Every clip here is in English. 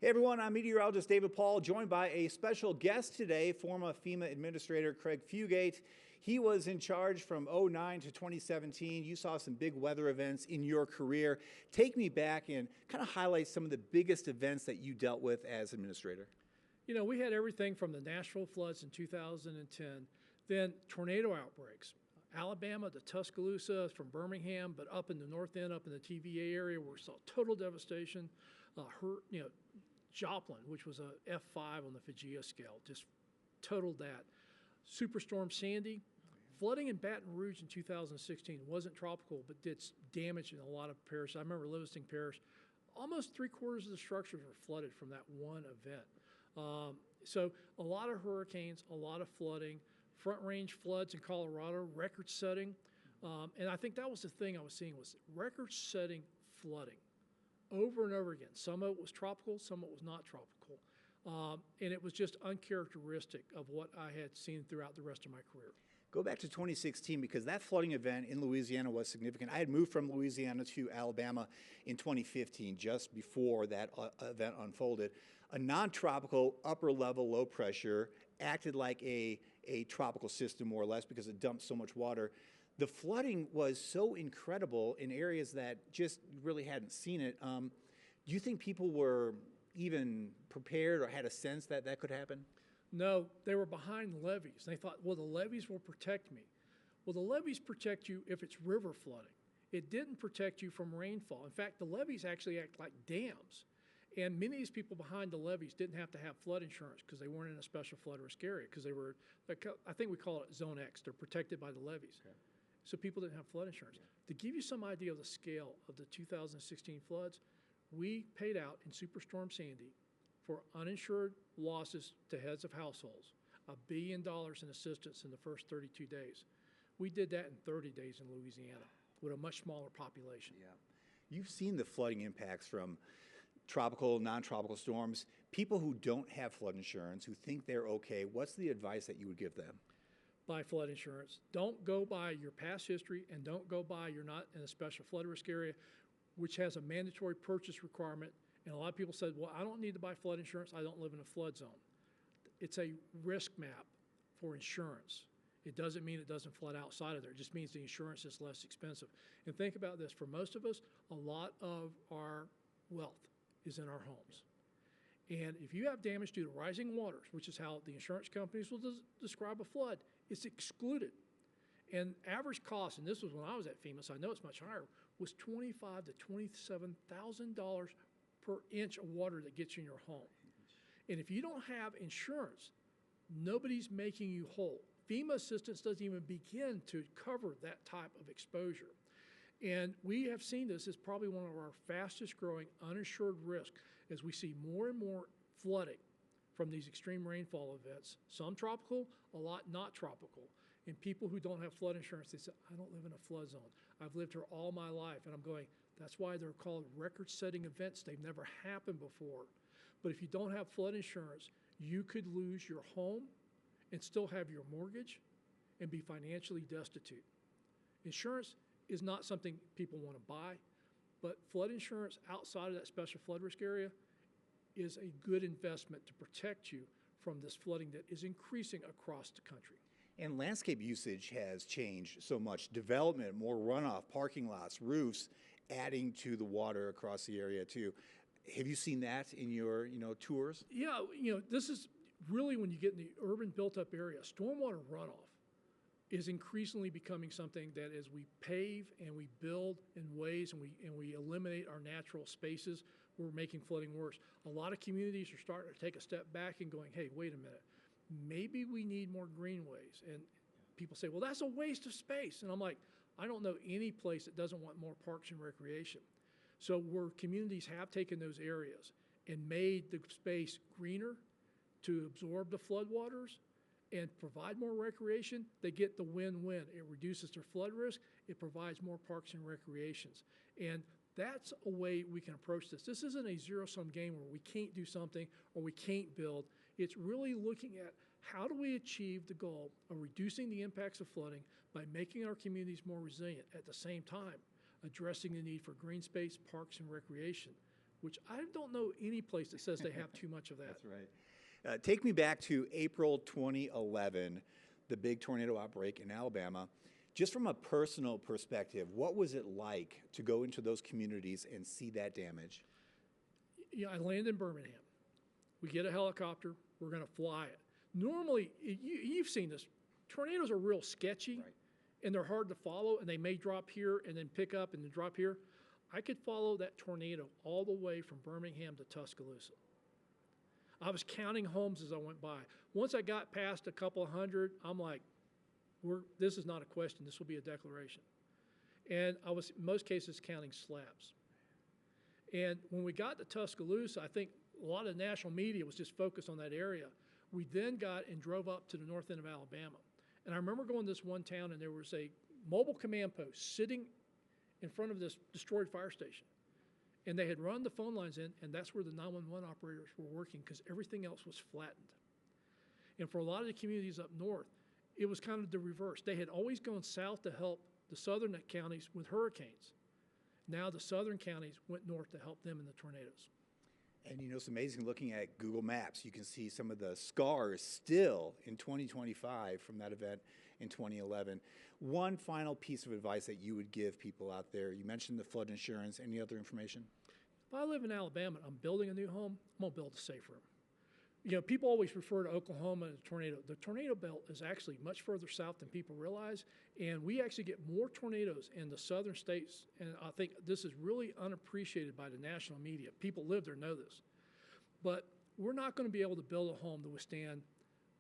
Hey everyone, I'm meteorologist David Paul, joined by a special guest today, former FEMA Administrator Craig Fugate. He was in charge from '09 to 2017. You saw some big weather events in your career. Take me back and kind of highlight some of the biggest events that you dealt with as administrator. You know, we had everything from the Nashville floods in 2010, then tornado outbreaks. Alabama to Tuscaloosa, from Birmingham, but up in the north end, up in the TVA area, where we saw total devastation. Joplin, which was a F5 on the Fujia scale, just totaled that. Superstorm Sandy, flooding in Baton Rouge in 2016 wasn't tropical, but did damage in a lot of parishes. I remember Livingston Parish, almost 3/4 of the structures were flooded from that one event. So a lot of hurricanes, a lot of flooding, front range floods in Colorado, record setting. And I think that was the thing I was seeing was record setting flooding over and over again. Some of it was tropical, some of it was not tropical. And it was just uncharacteristic of what I had seen throughout the rest of my career. Go back to 2016 because that flooding event in Louisiana was significant. I had moved from Louisiana to Alabama in 2015, just before that event unfolded. A non-tropical upper level low pressure acted like a tropical system more or less because it dumped so much water. The flooding was so incredible in areas that just really hadn't seen it. Do you think people were even prepared or had a sense that that could happen? No, they were behind levees. They thought, well, the levees will protect me. Well, the levees protect you if it's river flooding. It didn't protect you from rainfall. In fact, the levees actually act like dams. And many of these people behind the levees didn't have to have flood insurance because they weren't in a special flood risk area because they were, I think we call it Zone X. They're protected by the levees. Okay. So people didn't have flood insurance. Yeah. To give you some idea of the scale of the 2016 floods, we paid out in Superstorm Sandy for uninsured losses to heads of households, $1 billion in assistance in the first 32 days. We did that in 30 days in Louisiana with a much smaller population. Yeah. You've seen the flooding impacts from tropical, non-tropical storms. People who don't have flood insurance, who think they're okay, what's the advice that you would give them? Buy flood insurance. Don't go by your past history, and don't go by you're not in a special flood risk area, which has a mandatory purchase requirement. And a lot of people said, well, I don't need to buy flood insurance. I don't live in a flood zone. It's a risk map for insurance. It doesn't mean it doesn't flood outside of there. It just means the insurance is less expensive. And think about this. For most of us, a lot of our wealth is in our homes. And if you have damage due to rising waters, which is how the insurance companies will describe a flood, it's excluded. And average cost, and this was when I was at FEMA, so I know it's much higher, was $25,000 to $27,000 per inch of water that gets you in your home. And if you don't have insurance, nobody's making you whole. FEMA assistance doesn't even begin to cover that type of exposure. And we have seen this as probably one of our fastest growing uninsured risks as we see more and more flooding from these extreme rainfall events, some tropical, a lot not tropical. And people who don't have flood insurance, they say, I don't live in a flood zone. I've lived here all my life. And I'm going, that's why they're called record-setting events. They've never happened before. But if you don't have flood insurance, you could lose your home and still have your mortgage and be financially destitute. Insurance is not something people want to buy, but flood insurance outside of that special flood risk area is a good investment to protect you from this flooding that is increasing across the country. And landscape usage has changed so much. Development, more runoff, parking lots, roofs, adding to the water across the area too. Have you seen that in your tours? Yeah, this is really when you get in the urban built-up area, stormwater runoff is increasingly becoming something that as we pave and we build in ways and we eliminate our natural spaces, we're making flooding worse. A lot of communities are starting to take a step back and going, hey, wait a minute, maybe we need more greenways. And people say, well, that's a waste of space. And I'm like, I don't know any place that doesn't want more parks and recreation. So where communities have taken those areas and made the space greener to absorb the floodwaters and provide more recreation, they get the win-win. It reduces their flood risk. It provides more parks and recreations. And that's a way we can approach this. This isn't a zero-sum game where we can't do something or we can't build. It's really looking at how do we achieve the goal of reducing the impacts of flooding by making our communities more resilient, at the same time addressing the need for green space, parks, and recreation. which I don't know any place that says they have too much of that. That's right. Take me back to April 2011, the big tornado outbreak in Alabama. Just from a personal perspective, what was it like to go into those communities and see that damage? Yeah, I land in Birmingham. We get a helicopter. We're going to fly it. Normally, you've seen this. Tornadoes are real sketchy, Right. and they're hard to follow, and they may drop here and then pick up and then drop here. I could follow that tornado all the way from Birmingham to Tuscaloosa. I was counting homes as I went by. Once I got past a couple hundred, I'm like, this is not a question. This will be a declaration. And I was, in most cases, counting slabs. And when we got to Tuscaloosa, I think a lot of the national media was just focused on that area. We then got and drove up to the north end of Alabama. And I remember going to this one town, and there was a mobile command post sitting in front of this destroyed fire station. And they had run the phone lines in, and that's where the 911 operators were working because everything else was flattened. And for a lot of the communities up north, it was kind of the reverse. They had always gone south to help the southern counties with hurricanes. Now the southern counties went north to help them in the tornadoes. And you know, it's amazing looking at Google Maps. You can see some of the scars still in 2025 from that event in 2011. One final piece of advice that you would give people out there. You mentioned the flood insurance. Any other information? If I live in Alabama and I'm building a new home, I'm going to build a safe room. You know, people always refer to Oklahoma as a tornado. The tornado belt is actually much further south than people realize, and we actually get more tornadoes in the southern states, and I think this is really unappreciated by the national media. People live there know this. But we're not going to be able to build a home to withstand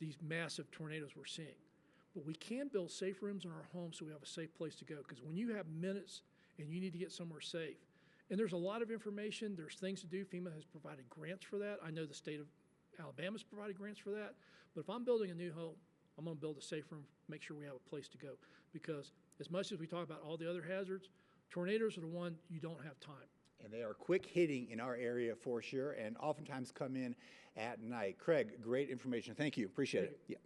these massive tornadoes we're seeing. But we can build safe rooms in our homes so we have a safe place to go, because when you have minutes and you need to get somewhere safe, and there's a lot of information, there's things to do. FEMA has provided grants for that. I know the state of Alabama's provided grants for that. But if I'm building a new home, I'm going to build a safe room, make sure we have a place to go. Because as much as we talk about all the other hazards, tornadoes are the one you don't have time. And they are quick hitting in our area for sure, and oftentimes come in at night. Craig, great information. Thank you. Appreciate it. Yeah.